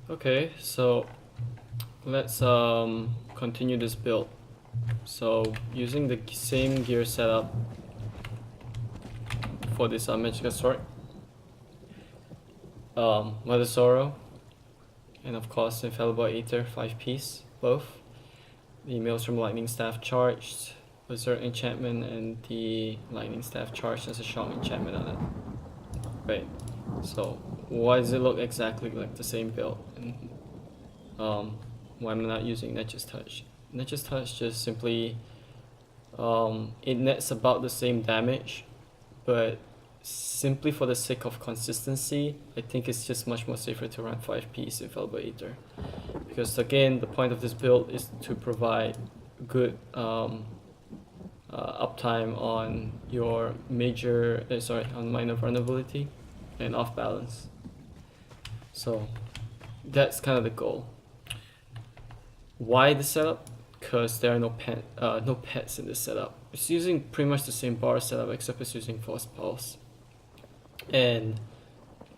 Okay, so let's continue this build. So using the same gear setup for this Magicka sword, Mother Sorrow, and of course Infallible Aether 5-piece, both. The Maelstrom Lightning Staff charged, Berserk enchantment, and the Lightning Staff charged as a shock enchantment on it. Right. So why does it look exactly like the same build? And why am I not using Nature's Touch? Nature's Touch just simply it nets about the same damage, but simply for the sake of consistency, I think it's just much more safer to run 5-piece Infallible Aether. Because again, the point of this build is to provide good uptime on your on minor vulnerability and off balance. So that's kind of the goal. Why the setup? Because there are no pets in this setup. It's using pretty much the same bar setup except it's using Force Pulse. And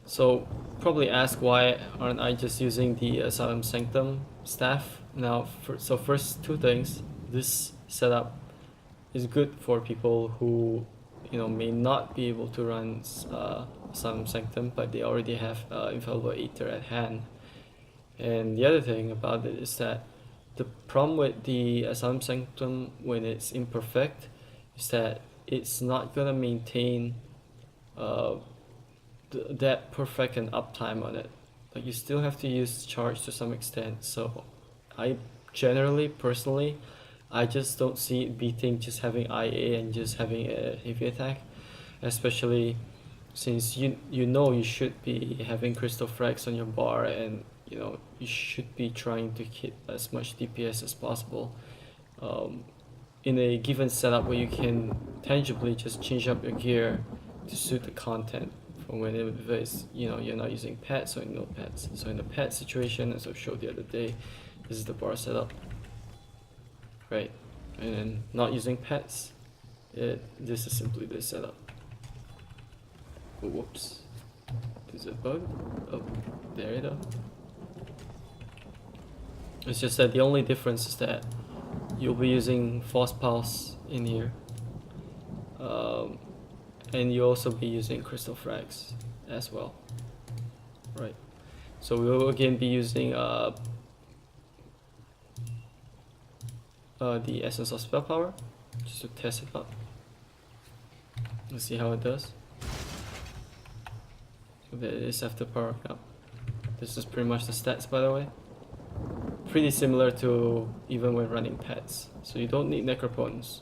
so probably ask why aren't I just using the Asylum Sanctum staff now? So first two things, this setup is good for people who may not be able to run Asylum Sanctum, but they already have Infallible Aether at hand. And the other thing about it is that the problem with the Asylum Sanctum when it's imperfect is that it's not gonna maintain that perfect an uptime on it. Like you still have to use charge to some extent. So I personally, I just don't see it beating just having IA and just having a heavy attack, especially since you should be having crystal frags on your bar, and you should be trying to hit as much DPS as possible in a given setup where you can tangibly just change up your gear to suit the content from whenever it's, you're not using pets or no pets. So in the pet situation, as I showed the other day, this is the bar setup, right? And then not using pets, this is simply the setup. Oh, whoops, is it a bug? Oh, there it is. It's just that the only difference is that you'll be using Force Pulse in here, and you'll also be using Crystal Frags as well, right? So we will again be using the Essence of Spell Power just to test it out. Let's see how it does. So there it is after powering up. This is pretty much the stats, by the way. Pretty similar to even when running pets. So you don't need Necropotence.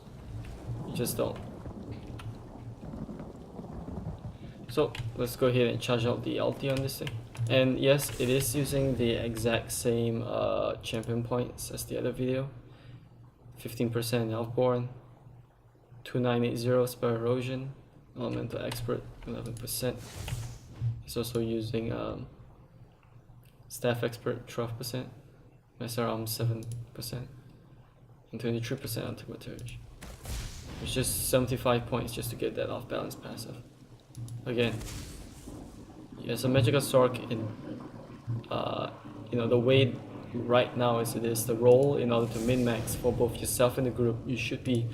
You just don't. So let's go ahead and charge out the ulti on this thing. And yes, it is using the exact same champion points as the other video. 15% Elfborn, 2980 Spell Erosion, Elemental Expert 11%. It's also using Staff Expert 12%, Master Arm 7%, and 23% on Thaumaturge. It's just 75 points just to get that off balance passive. Again, as a Magicka sword in the way right now as it is the role, in order to min-max for both yourself and the group, you should be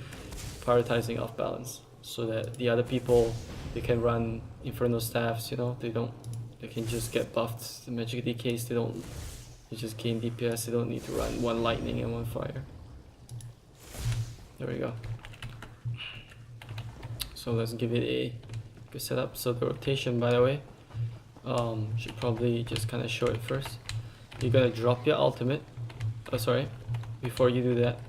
prioritizing off balance so that the other people, they can run Inferno Staffs, they can just get buffed. The Magicka DKs, they just gain DPS, they don't need to run one lightning and one fire. There we go. So let's give it a good setup. So the rotation, by the way, should probably just kind of show it first. You're gonna drop your ultimate. Before you do that,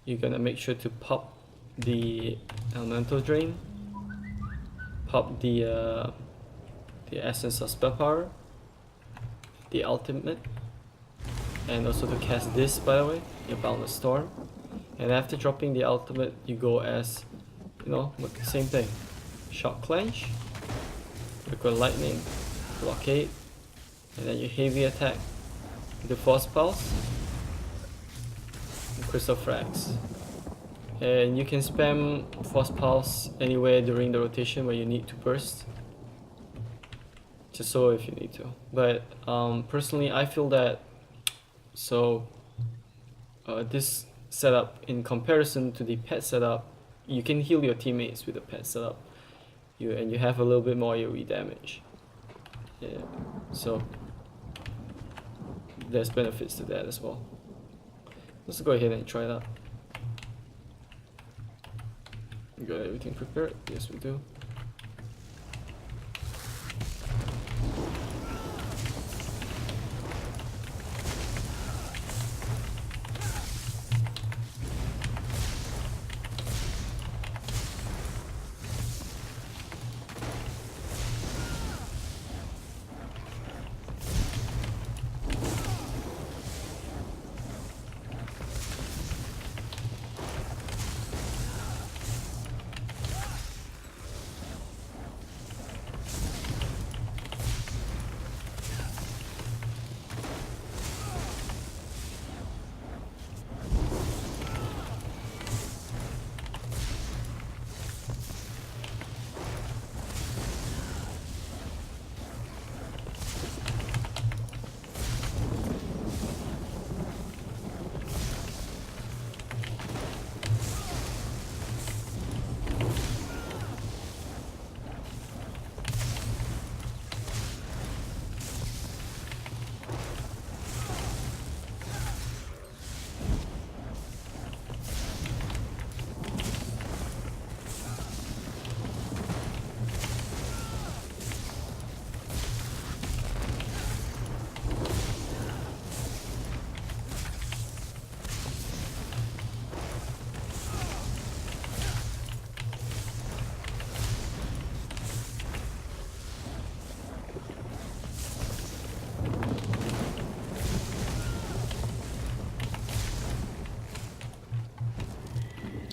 you're gonna make sure to pop the Elemental Drain, pop the Essence of Spell Power, the ultimate, and also to cast this, by the way, your Boundless Storm. And after dropping the ultimate, you go as, same thing. Shock Clench, Liquid Lightning, Blockade, and then your heavy attack, the Force Pulse, and Crystal Frags. And you can spam Force Pulse anywhere during the rotation where you need to burst. just so if you need to. But personally, I feel that this setup, in comparison to the pet setup, you can heal your teammates with the pet setup. You have a little bit more AoE damage. Yeah, so there's benefits to that as well. Let's go ahead and try that. We got everything prepared? Yes, we do.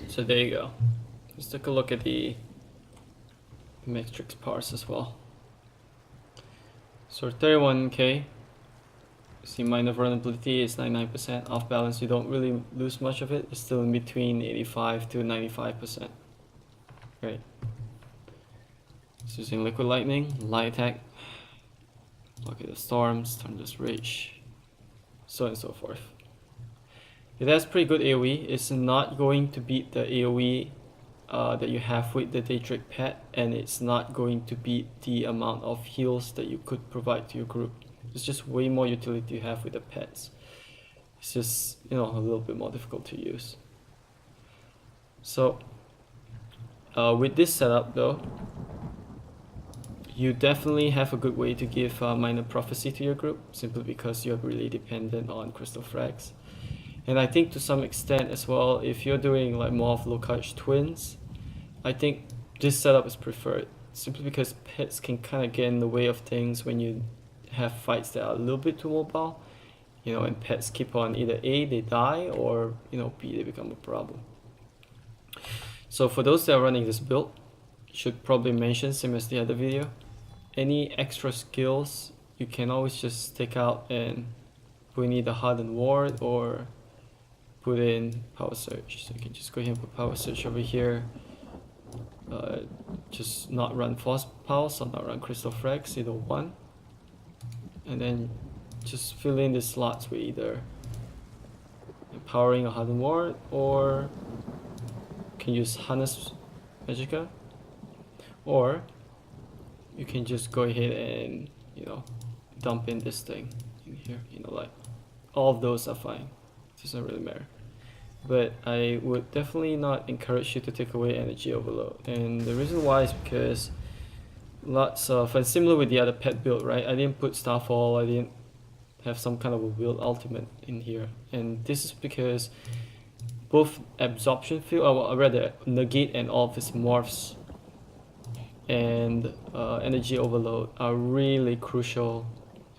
So there you go. Let's take a look at the matrix parse as well. So 31k. See, minor vulnerability is 99%. Off balance, you don't really lose much of it. It's still in between 85 to 95%. Right. It's using liquid lightning, light attack, bucket of storms, thunderous rage, so on and so forth. It has pretty good AoE. It's not going to beat the AoE that you have with the Daedric pet, and it's not going to beat the amount of heals that you could provide to your group. It's just way more utility you have with the pets. It's just, you know, a little bit more difficult to use. So with this setup though, you definitely have a good way to give minor prophecy to your group, simply because you're really dependent on crystal frags. And I think to some extent as well, if you're doing like more of Locke twins, I think this setup is preferred, simply because pets can kind of get in the way of things when you have fights that are a little bit too mobile, you know, and pets keep on either A, they die, or, you know, B, they become a problem. So for those that are running this build, should probably mention, same as the other video, any extra skills you can always just take out and put in either hardened ward or put in power surge. So you can just go ahead and put power surge over here. Just not run force pulse or not run crystal frags, either one. And then just fill in the slots with either empowering a hardened ward, or you can use harness Magicka, or you can just go ahead and, you know, dump in this thing in here, you know, like all of those are fine. It doesn't really matter. But I would definitely not encourage you to take away energy overload, and the reason why is because lots of, and similar with the other pet build, right? I didn't put Starfall, I didn't have some kind of a build ultimate in here, and this is because both absorption field, or rather negate and all of its morphs, and energy overload are really crucial,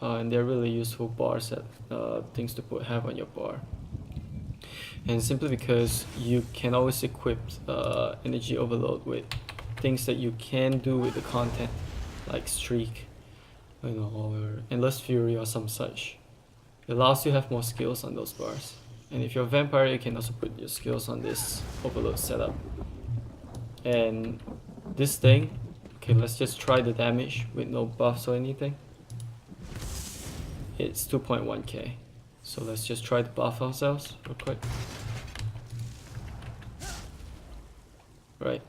and they're really useful bar set things to have on your bar. And simply because you can always equip energy overload with things that you can do with the content, like streak, you know, or endless fury or some such. It allows you to have more skills on those bars. And if you're a vampire, you can also put your skills on this overload setup. And this thing Okay, let's just try the damage with no buffs or anything. It's 2.1k. So let's just try to buff ourselves real quick. Right.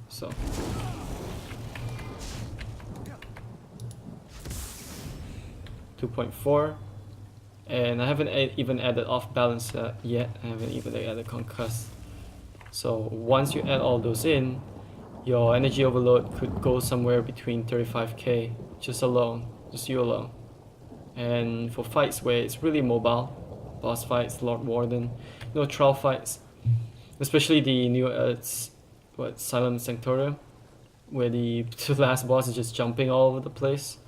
So. .4, and I haven't even added Offbalance yet. I haven't even added Concuss. So once you add all those in, your energy overload could go somewhere between 35k just you alone. And for fights where it's really mobile, boss fights, Lord Warden, trial fights, especially the new Silent Sanctorium, where the last boss is just jumping all over the place.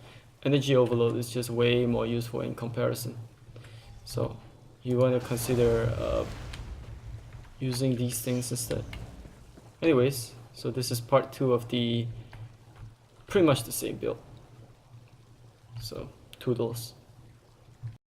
Energy overload is just way more useful in comparison. So you want to consider using these things instead. Anyways, so this is part 2 of the pretty much the same build. So toodles.